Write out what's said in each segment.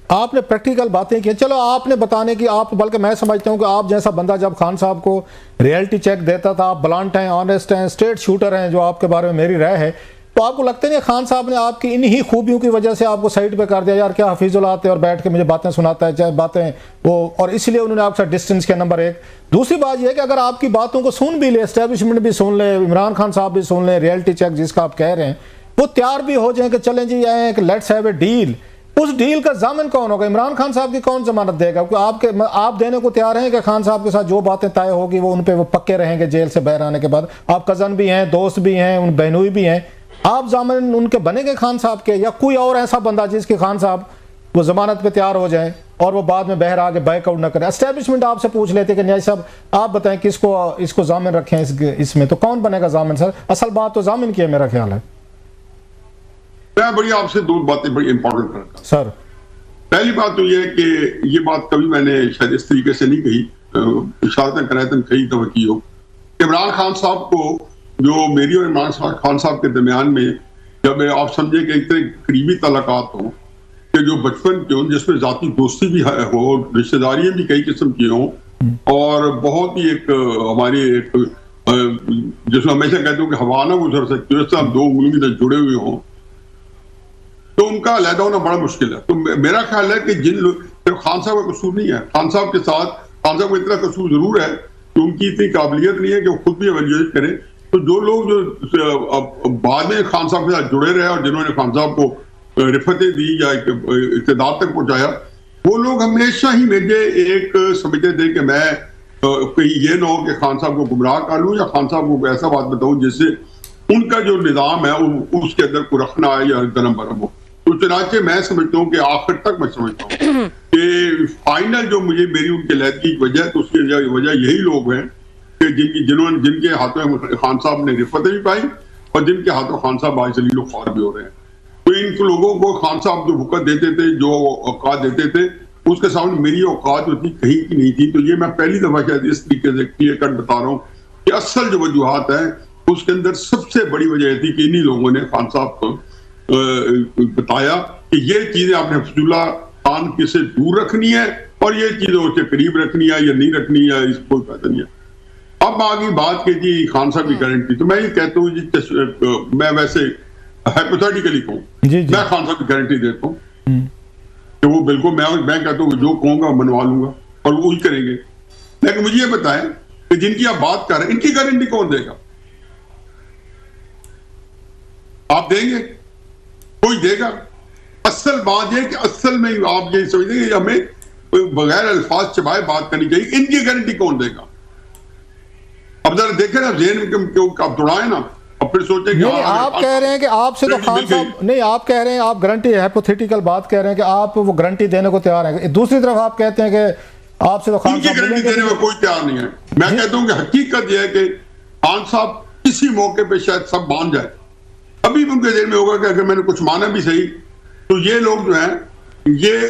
آپ نے پریکٹیکل باتیں کی. چلو آپ نے بتانے کی آپ, بلکہ میں سمجھتا ہوں کہ آپ جیسا بندہ جب خان صاحب کو ریئلٹی چیک دیتا تھا, آپ بلانٹ ہیں, آنیسٹ ہیں, اسٹریٹ شوٹر ہیں, جو آپ کے بارے میں میری رائے ہے, تو آپ کو لگتا نہیں خان صاحب نے آپ کی انہی خوبیوں کی وجہ سے آپ کو سائڈ پہ کر دیا, یار کیا حفیظ اللہ آتے اور بیٹھ کے مجھے باتیں سناتا ہے, چاہے باتیں وہ, اور اس لیے انہوں نے آپ کے ساتھ ڈسٹنس کیا, نمبر ایک. دوسری بات یہ ہے کہ اگر آپ کی باتوں کو سن بھی لے, اسٹیبلشمنٹ بھی سن لے, عمران خان صاحب بھی سن لیں, ریئلٹی چیک جس کا آپ کہہ رہے ہیں, وہ تیار بھی ہو جائیں کہ چلیں جی ایک لیٹس ہیو اے ڈیل, اس ڈیل کا ضامن کون ہوگا؟ عمران خان صاحب کی کون ضمانت دے گا؟ کیونکہ آپ دینے کو تیار ہیں کہ خان صاحب کے ساتھ جو باتیں طے ہوگی وہ ان پہ وہ پکے رہیں گے جیل سے باہر آنے کے بعد. آپ کزن بھی ہیں, دوست بھی ہیں, ان بہنوئی بھی ہیں, آپ ضامن ان کے بنے گے خان صاحب کے, یا کوئی اور ایسا بندہ جس کے خان صاحب وہ ضمانت پہ تیار ہو جائیں اور وہ بعد میں باہر آ کے بیک آؤٹ نہ کرے؟ اسٹیبلشمنٹ آپ سے پوچھ لیتے کہ نیاز صاحب آپ بتائیں کس کو اس کو ضامن رکھیں اس میں, تو کون بنے گا ضامن؟ سر اصل بات تو ضامن کی ہے میرا خیال ہے. میں بڑی آپ سے دو باتیں بڑی امپورٹنٹ کرتا ہوں. سر پہلی بات تو یہ ہے کہ یہ بات کبھی میں نے شاید اس طریقے سے نہیں کہی, اشارتاً قرائتاً کئی دفعہ کی ہو, عمران خان صاحب کو جو میری اور عمران خان صاحب کے درمیان میں جب آپ سمجھے کہ اتنے قریبی تعلقات ہوں کہ جو بچپن کے ہوں, جس میں ذاتی دوستی بھی ہو, رشتہ داریاں بھی کئی قسم کی ہوں, اور بہت ہی ایک ہماری ایک جس میں ہمیشہ کہتے ہوں کہ ہوا نہ گزر سکتی ہو, اس سے ہم دو انگلی سے جڑے ہوئے ہوں, تو ان کا علیحدہ ہونا بڑا مشکل ہے. تو میرا خیال ہے کہ جن لوگ, خان صاحب کا قصور نہیں ہے, خان صاحب کے ساتھ خان صاحب کو اتنا قصور ضرور ہے کہ ان کی اتنی قابلیت نہیں ہے کہ وہ خود بھی ایویلویٹ کریں. تو جو لوگ جو بعد میں خان صاحب کے ساتھ جڑے رہے اور جنہوں نے خان صاحب کو رفتیں دی یا اقتدار تک پہنچایا, وہ لوگ ہمیشہ ہی مجھے ایک سمجھتے تھے کہ میں کہیں یہ نہ ہو کہ خان صاحب کو گمراہ کر لوں یا خان صاحب کو ایسا بات بتاؤں جس سے ان کا جو نظام ہے اس کے اندر کو رکھنا ہے یا درم برم ہو. تو چنانچہ میں سمجھتا ہوں کہ آخر تک میں سمجھتا ہوں کہ فائنل جو مجھے میری ان کے علیحدگی کی وجہ ہے, تو اس کی وجہ یہی لوگ ہیں کہ جن کے ہاتھوں خان صاحب نے رفتیں بھی پائی اور جن کے ہاتھوں خان صاحب آج ذلیل و خوار بھی ہو رہے ہیں. تو ان لوگوں کو خان صاحب جو وقت دیتے تھے, جو اوقات دیتے تھے, اس کے سامنے میری اوقات جو تھی کہیں کی نہیں تھی. تو یہ میں پہلی دفعہ شاید اس طریقے سے کلیئر کٹ بتا رہا ہوں کہ اصل جو وجوہات ہیں اس کے اندر سب سے بڑی وجہ یہ تھی کہ انہی لوگوں نے خان صاحب کو بتایا کہ یہ چیزیں آپ نے حفیظ اللہ خان کے سے دور رکھنی ہے اور یہ چیزیں اس کے قریب رکھنی ہے یا نہیں رکھنی ہے, اس کو فائدہ نہیں ہے. اب آگے بات کہ جی خان صاحب کی گارنٹی, تو میں یہ کہتا ہوں جی, میں ویسے ہائپوتھیٹیکلی کہوں, میں خان صاحب کی گارنٹی دیتا ہوں کہ وہ بالکل میں کہتا ہوں کہ جو کہوں گا منوا لوں گا اور وہ وہی کریں گے. لیکن مجھے یہ بتائیں کہ جن کی آپ بات کر رہے ہیں ان کی گارنٹی کون دے گا؟ آپ دیں گے؟ کوئی دے گا؟ اصل بات یہ کہ اصل میں آپ یہ سمجھیں گے ہمیں بغیر الفاظ چبائے بات کرنی چاہیے. ان کی گارنٹی کون دے گا؟ اب ذرا دیکھیں نا ذہن میں آپ دوڑائیں نا, اور پھر سوچیں کہ آپ کہہ رہے ہیں کہ آپ سے تو خان صاحب نہیں, آپ کہہ رہے ہیں آپ گارنٹی ہائپوتھیٹیکل بات کہہ رہے ہیں کہ آپ وہ گارنٹی دینے کو تیار ہیں. دوسری طرف آپ کہتے ہیں کہ آپ سے تو خان صاحب گارنٹی دینے میں کوئی تیار نہیں ہے. میں کہتا ہوں کہ حقیقت یہ ہے کہ خان صاحب کسی موقع پہ شاید سب مان جائے. ابھی ان کے ذہن میں ہوگا کہ اگر میں نے کچھ مانا بھی صحیح, تو یہ لوگ جو ہیں یہ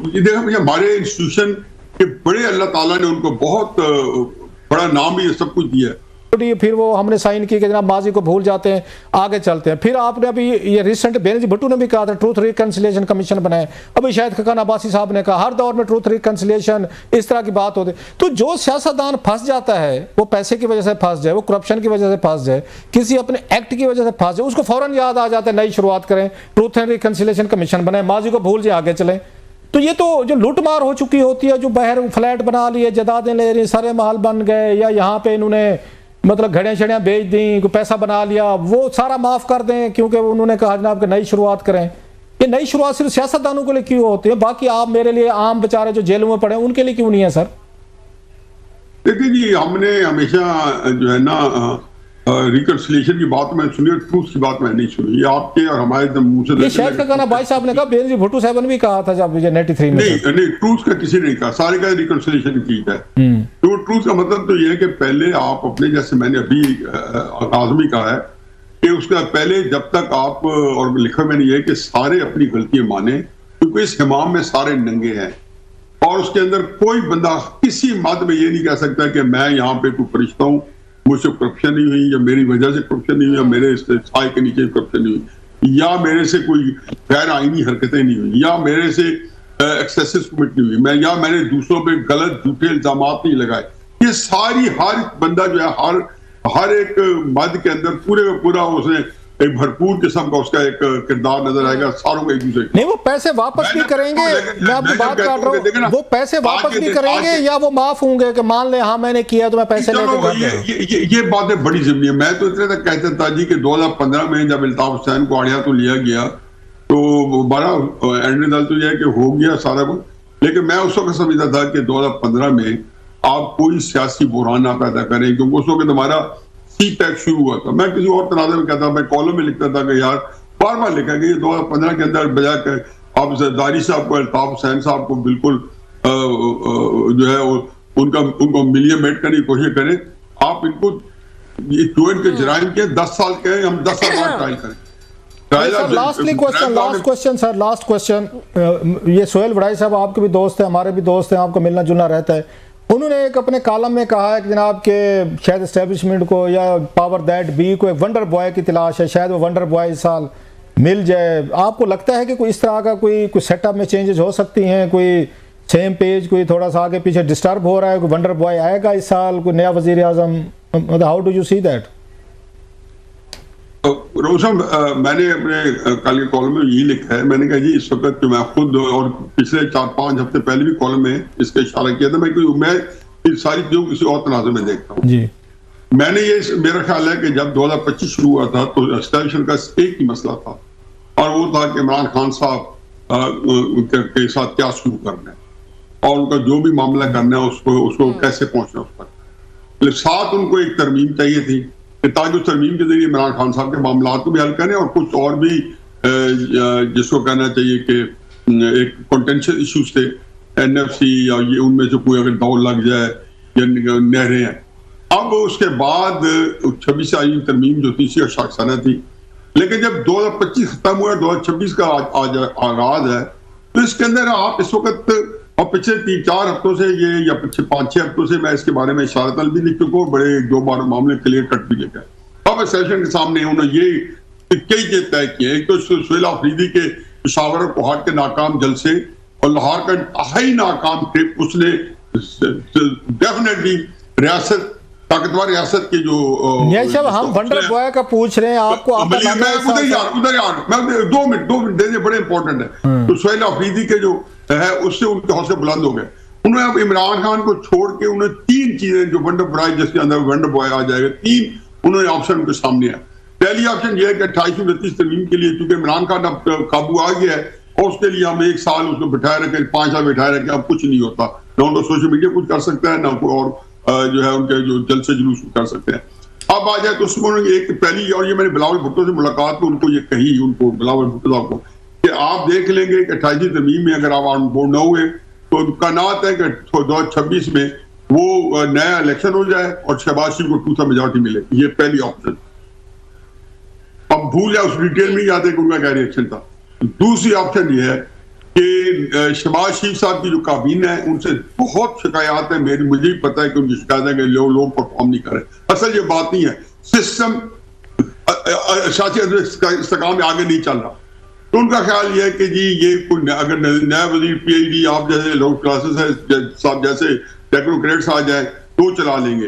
دیکھیں ہمارے انسٹیٹیوشن کے بڑے اللہ تعالیٰ نے ان کو بہت بڑا نام بھی سب کچھ دیا ہے. پھر وہ ہم نے سائن کی کہ جناب ماضی کو بھول جاتے ہیں, آگے چلتے ہیں. پھر آپ نے ابھی یہ ریسنٹ بینظیر بھٹو نے بھی کہا تھا ٹروتھ ریکنسیلیشن کمیشن بنائے, ابھی شاید خاقان عباسی صاحب نے کہا ہر دور میں ٹروتھ ریکنسیلیشن اس طرح کی بات ہوتی. تو جو سیاستدان پھنس جاتا ہے, وہ پیسے کی وجہ سے پھنس جائے, وہ کرپشن کی وجہ سے پھنس جائے, کسی اپنے ایکٹ کی وجہ سے پھنس جائے, اس کو فوراً یاد آ جاتا ہے نئی شروعات کریں, ٹروتھ اینڈ ریکنسیلیشن کمیشن بنائے, ماضی کو بھول جائے, آگے چلیں. تو یہ تو جو لوٹ مار ہو چکی ہوتی ہے, جو باہر فلیٹ بنا لیے, جدادیں لے رہی, سارے محل بن گئے, یا یہاں پہ انہوں نے مطلب گھڑیاں شڑیاں بیچ دیں, کوئی پیسہ بنا لیا, وہ سارا معاف کر دیں کیونکہ انہوں نے کہا جناب کہ نئی شروعات کریں. یہ نئی شروعات صرف سیاستدانوں کے لیے کیوں ہوتی ہے؟ باقی آپ میرے لیے عام بیچارے جو جیلوں میں پڑے ہیں ان کے لیے کیوں نہیں ہے سر؟ دیکھیں جی, ہم نے ہمیشہ جو ہے نا ریکنسیلیشن کی بات میں سنی, ٹروتھ کی بات میں نہیں سنی. یہ آپ کے اور ہمارے منہ سے, یہ شاید خاقان عباسی صاحب نے کہا, بینظیر بھٹو صاحب نے بھی کہا تھا جب 93 میں. نہیں, ٹروتھ کا کسی نے کہا, سارے کا ریکنسیلیشن کی ہے. تو ٹروتھ کا مطلب تو یہ ہے کہ پہلے آپ اپنے, جیسے میں نے ابھی آغاز میں کہا ہے کہ اس کا پہلے جب تک آپ, اور لکھا میں نے یہ کہ سارے اپنی غلطیاں مانیں, کیونکہ اس حمام میں سارے ننگے ہیں اور اس کے اندر کوئی بندہ کسی مد میں یہ نہیں کہہ سکتا کہ میں یہاں پہ کوئی فرشتہ ہوں, مجھ سے کرپشن نہیں ہوئی, یا میری وجہ سے کرپشن نہیں ہوئی, یا میرے سائے کے نیچے کرپشن نہیں ہوئی, یا میرے سے کوئی غیر آئینی حرکتیں نہیں ہوئی, یا میرے سے ایکسیسز کمٹ نہیں ہوئی، میں نے دوسروں پہ غلط جھوٹے الزامات نہیں لگائے. یہ ساری ہر بندہ جو ہے ہر ایک مد کے اندر پورے کا پورا اس نے ایک بھرپور قسم کا اس کا ایک کردار نظر آئے گا ساروں کا ایک دوسرے. نہیں وہ پیسے واپس بھی کریں گے، میں آپ کی بات کر رہا ہوں، وہ پیسے واپس بھی کریں گے یا وہ معاف ہوں گے کہ مان لیں ہاں میں نے کیا تو میں پیسے لے کے. یہ باتیں بڑی ضروری ہیں. میں تو اتنے تک کہتا تھا جی کہ 2015 میں جب الطاف حسین کو آڑیا تو لیا گیا تو بڑا اینڈ ریزلٹ تو یہ ہے کہ ہو گیا سارا کچھ، لیکن میں اس وقت سمجھتا تھا کہ 2015 میں آپ کوئی سیاسی بحران نہ پیدا کریں، کیونکہ اس وقت ہمارا سی پیک شروع ہوا تھا. میں کسی اور تنازع میں کہتا، میں کالم میں لکھتا تھا کہ یار بار بار لکھا کہ یہ 2015 کے اندر بجائے کہ آپ زرداری صاحب کو، الطاف حسین صاحب کو بالکل جو ہے ان کو ملیے میٹ کرنے کی کوشش کریں، آپ ان کو جو ان کے جرائم کے 10 سال کے ہم 10 سال بعد ٹرائل کریں. لاسٹ کوشچن یہ سہیل وڑائی صاحب آپ کے بھی دوست ہیں، ہمارے بھی دوست ہیں، آپ کو ملنا جلنا رہتا ہے. انہوں نے ایک اپنے کالم میں کہا ہے کہ جناب کہ شاید اسٹیبلشمنٹ کو یا پاور دیٹ بی کو ایک ونڈر بوائے کی تلاش ہے، شاید وہ ونڈر بوائے اس سال مل جائے. آپ کو لگتا ہے کہ کوئی اس طرح کا کوئی سیٹ اپ میں چینجز ہو سکتی ہیں، کوئی سیم پیج کوئی تھوڑا سا آگے پیچھے ڈسٹرب ہو رہا ہے، کوئی ونڈر بوائے آئے گا اس سال، کوئی نیا وزیر اعظم؟ How do you see that? Roshan میں نے اپنے کل کے کالم میں یہی لکھا ہے، میں نے کہا جی اس وقت جو میں خود اور پچھلے 4-5 ہفتے پہلے بھی کالم میں اس کا اشارہ کیا تھا، میں ان ساری چیزوں کسی اور تناظر میں دیکھتا ہوں. جی میں نے یہ میرا خیال ہے کہ جب 2025 شروع ہوا تھا تو اسٹیبلشمنٹ کا ایک ہی مسئلہ تھا اور وہ تھا کہ عمران خان صاحب کے ساتھ کیا شروع کرنا ہے اور ان کا جو بھی معاملہ کرنا ہے اس کو کیسے پہنچنا اس پر. ساتھ ان کو ایک ترمیم چاہیے تھی تاکہ اس ترمیم کے ذریعے عمران خان صاحب کے معاملات کو بھی حل کریں اور کچھ اور بھی جس کو کہنا چاہیے کہ ایک کنٹینشن ایشوز تھے این ایف سی یا یہ ان میں سے کوئی اگر دوڑ لگ جائے یا نہریں ہیں. اب اس کے بعد 26 سے آئی ترمیم جو تھی اسی شاخسانہ تھی، لیکن جب 2025 ختم ہوا 2026 کا آغاز ہے تو اس کے اندر آپ اس وقت اور پچھلے 3-4 ہفتوں سے یہ یا پچھلے 5-6 ہفتوں سے میں اس کے بارے میں اشارتاً بھی لکھ چکا ہوں، بڑے 2 بار معاملے کلیئر کٹ بھی لکھا ہے. اب سیشن کے سامنے انہوں نے یہ کئی چیز طے کی ہیں. ایک تو سہیل آفریدی کے پشاور اور کوہاٹ کے ناکام جلسے اور لاہور کا انتہائی ناکام ٹرپ، اس نے ڈیفینیٹلی ریاست طاقتور ریاست کے جو ہم ونڈر بوائے کا پوچھ رہے ہیں آپ کو میں 2 منٹ دینے بڑے امپورٹنٹ ہے. تو سہیل آفریدی کے جو ہے اس سے ان کے حوصلے بلند ہو گئے. انہوں نے اب عمران خان کو چھوڑ کے انہوں نے 3 چیزیں جو ونڈر بوائے جس کے اندر ونڈر بوائے آ جائے گا 3 انہوں نے آپشن ان کے سامنے ہے. پہلی آپشن یہ ہے کہ 2829 ترمیم کے لیے چونکہ عمران خان اب قابو آ گیا ہے اور اس کے لیے ہم 1 سال اس کو بٹھائے رکھیں 5 سال بٹھائے رکھیں، اب کچھ نہیں ہوتا، نہ ان کو سوشل میڈیا کچھ کر سکتا ہے نہ کوئی اور جو ہے ان کے جو جلسے جلوس کر سکتے ہیں. اب آ جائے تو اس میں انہوں نے ایک پہلی، اور یہ میں نے بلاول بھٹو سے ملاقات میں ان کو یہ کہی، ان کو بلاول بھٹو صاحب کو کہ آپ دیکھ لیں گے کہ 28 ترمیم میں اگر آپ آن بورڈ نہ ہوئے تو امکانات ہے کہ 2026 میں وہ نیا الیکشن ہو جائے اور شہباز شریف کو 2/3 میجارٹی ملے. یہ پہلی آپشن. اب بھول جائے اس ڈیٹیل میں ہی آتے کہ ان کا کیا ریئیکشن تھا. دوسری آپشن یہ ہے کہ شہباز شریف صاحب کی جو کابینہ ہے ان سے بہت شکایات ہیں، مجھے بھی پتا ہے کہ ان کی شکایت ہے کہ لوگ پرفارم نہیں کر رہے. اصل یہ بات نہیں ہے، سسٹم سیاسی استحکام میں آگے نہیں چل رہا. تو ان کا خیال یہ ہے کہ جی یہ اگر نیا وزیر پی ایچ ڈی آپ جیسے لوگ کلاسز ہیں صاحب جیسے ٹیکنوکریٹس آ جائیں تو چلا لیں گے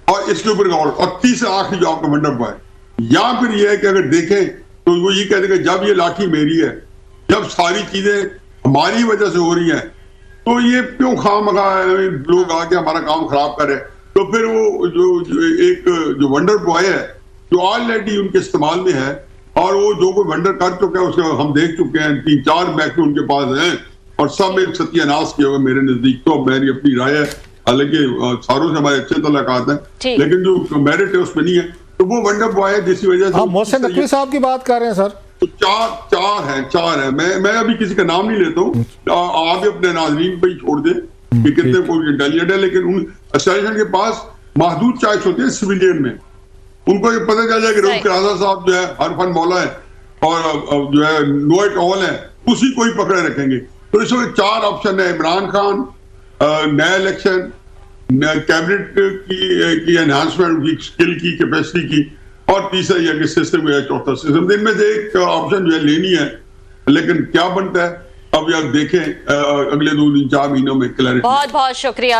اور اس کے اوپر غور. اور تیسرا آخری جو آپ کا منڈپ ہے یا پھر یہ ہے کہ اگر دیکھیں تو وہ یہ کہتے ہیں کہ جب یہ لاٹھی میری ہے، جب ساری چیزیں ہماری وجہ سے ہو رہی ہیں تو یہ کیوں خواہ لوگ آ کے ہمارا کام خراب کرے. تو پھر وہ جو ونڈر بوائے ہے جو آلریڈی ان کے استعمال میں ہے اور وہ جو کوئی ونڈر کر چکے ہیں اس کو ہم دیکھ چکے ہیں، 3-4 محکمے ان کے پاس ہیں اور سب ایک ستیہ ناش کیے ہوئے میرے نزدیک. تو میری اپنی رائے ہے، حالانکہ ساروں سے ہمارے اچھے تعلقات ہیں لیکن جو میرٹ ہے اس میں نہیں ہے. تو وہ ونڈر بوائے جس کی وجہ سے محسن نقوی صاحب کی بات کر رہے ہیں سر. چار ہیں. میں ابھی کسی کا نام نہیں لیتا ہوں، آپ اپنے ناظرین پہ ہی چھوڑ دیں کہ کتنے کوئی انٹیلیجنٹ ہے، لیکن ان اسٹیشن کے پاس محدود چوائس ہوتے ہیں سویلین میں. ان کو یہ پتہ چل جائے کہ روز کرازہ صاحب جو ہے ہر فن مولا ہے اور جو ہے نو ایٹ آل ہے، اسی کو ہی پکڑے رکھیں گے. تو اس میں 4 آپشن ہے: عمران خان، نیا الیکشن، کیبنٹ کی انہانسمنٹ کی اسکل کی کیپیسٹی کی، اور تیسرا یہ کہ سسٹم ہے، چوتھا سسٹم. ان میں سے ایک آپشن جو ہے لینی ہے، لیکن کیا بنتا ہے اب آپ دیکھیں اگلے 2-4 مہینوں میں کلیئرٹی. بہت بہت شکریہ